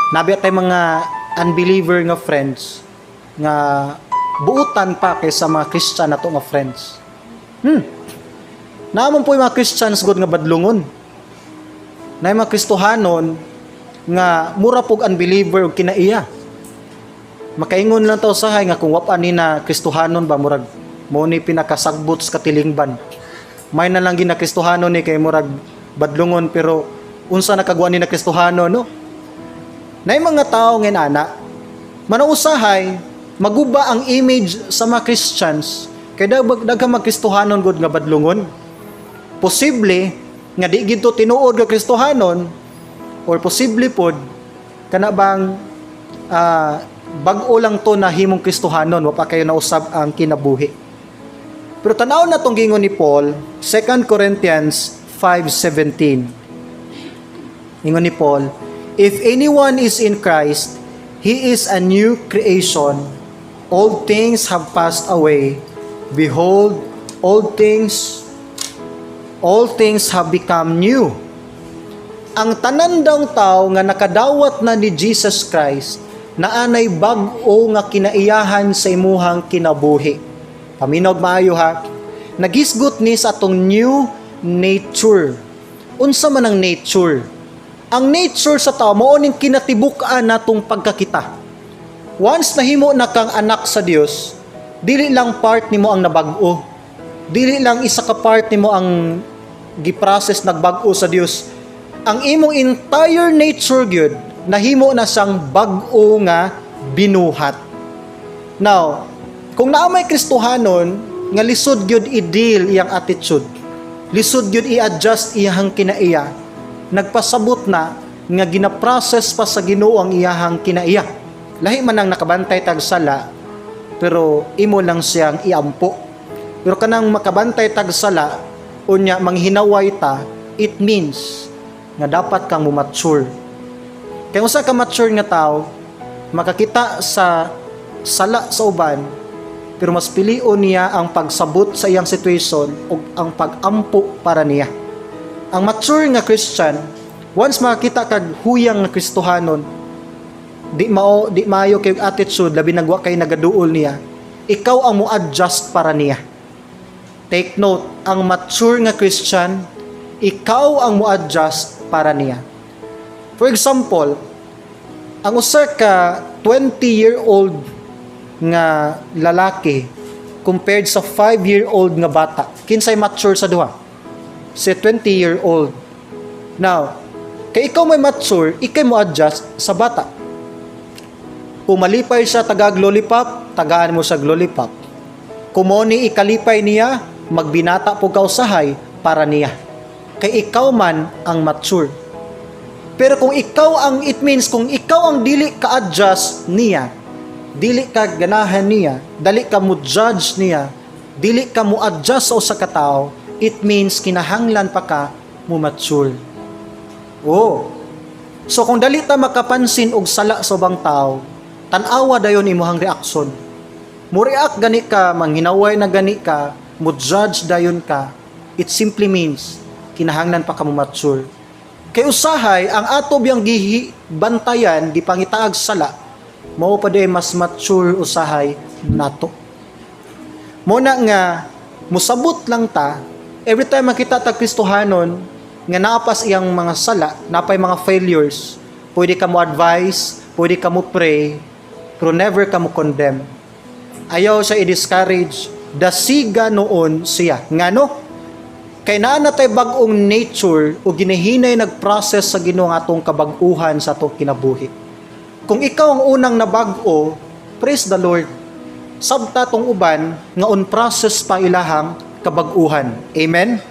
Nabi tay mga unbeliever nga friends nga buutan pa kaysa mga Christian nato nga friends. Naman po yung mga Christians good nga badlungon. Na yung mga Kristohanon nga mura pog unbeliever og kinaiya. Makaingon lang taw sahay nga kung wapan ni na Kristohanon ba murag mo ni pinakasagbot sa katilingban. May na lang gina Kristohanon ni kay murag badlungon pero unsa nakagwa ni na Kristohanon no? Na yung mga tao ngayon ana manausahay maguba ang image sa mga Christians kay daghan mga Kristohanon gud nga badlungon. Posible nga di gid to tinuod nga Kristohanon or posible pod kana bang bag-o lang to na himong Kristohanon wa pa kayo nausab ang kinabuhi. Pero tanaw na tong gingon ni Paul, 2 Corinthians 5:17. Ingon ni Paul, if anyone is in Christ, he is a new creation. All things have passed away. Behold, all things have become new. Ang tanan daw tao nga nakadawat na ni Jesus Christ, naanay bag-o nga kinaiyahan sa imuhang kinabuhi. Paminaw maayo ha. Nagisgot ni sa atong new nature. Unsa man ang nature? Ang nature sa tao mao ning kinatibuk-an natong pagkakita. Once nahimo na kang anak sa Dios, dili lang part nimo ang nabag-o. Dili lang isa ka part nimo ang giprocess nagbag-o sa Dios. Ang imong entire nature gyud nahimo na siyang bag-o nga binuhat. Now, kung naa may Kristohanon nga lisod gyud i-deal iyang attitude, lisod gyud i-adjust iyang kinaiya, nagpasabot na nga gina-process pa sa Ginoo ang iyahang kinaiya. Lahi man ang nakabantay tag sala, pero imo lang siyang iampo. Pero kanang makabantay tag sala, unya manghinaway ta, it means nga dapat kang mature. Kaya usa ka mature nga tao, makakita sa sala sa uban, pero mas pilion niya ang pagsabot sa iyang situation o ang pag-ampo para niya. Ang mature nga Christian, once makakita kag huyang nga Kristohanon, di maayo kay attitude labi nagwa kay nagaduol niya, ikaw ang mo-adjust para niya. Take note, ang mature nga Christian, ikaw ang mo-adjust para niya. For example, ang usa ka 20-year-old nga lalaki compared sa 5-year-old nga bata, kinsay mature sa duha? Si 20-year-old. Now, kay ikaw may mature, ikay mo adjust sa bata. Kung malipay siya tagag lollipop, tagaan mo sa lollipop. Kung mo ni ikalipay niya, magbinata po ka usahay para niya. Kay ikaw man ang mature. Pero kung ikaw ang, it means kung ikaw ang dili ka-adjust niya, dili ka ganahan niya, dali ka mo judge niya, dili ka mo adjust sa usa ka tawo, it means kinahanglan pa ka mo mature. Oh. So kung dali ta makapansin og sala sa ubang tao, tan-awa dayon imong reaksyon. Mo react gani ka, manghinaway na gani ka, mo judge dayon ka, it simply means kinahanglan pa ka mo mature. Kay usahay ang ato biyang gibantayan, gipangitaag sala, mao pa day mas mature usahay nato. Muna nga musabot lang ta every time makita ta Kristohanon nga naapas iyang mga sala, napay mga failures, pwede ka mo advise, pwede ka mo pray, pero never ka mo condemn. Ayaw siya i-discourage, dasiga noon siya. Ngano? Kay naa na tay bag-ong nature o ginihinay nag-process sa Ginoo nga atong kabag-uhan sa atong kinabuhi. Kung ikaw ang unang nabag-o, praise the Lord. Sabta tong uban nga on process pa ilahang kabag-uhan. Amen?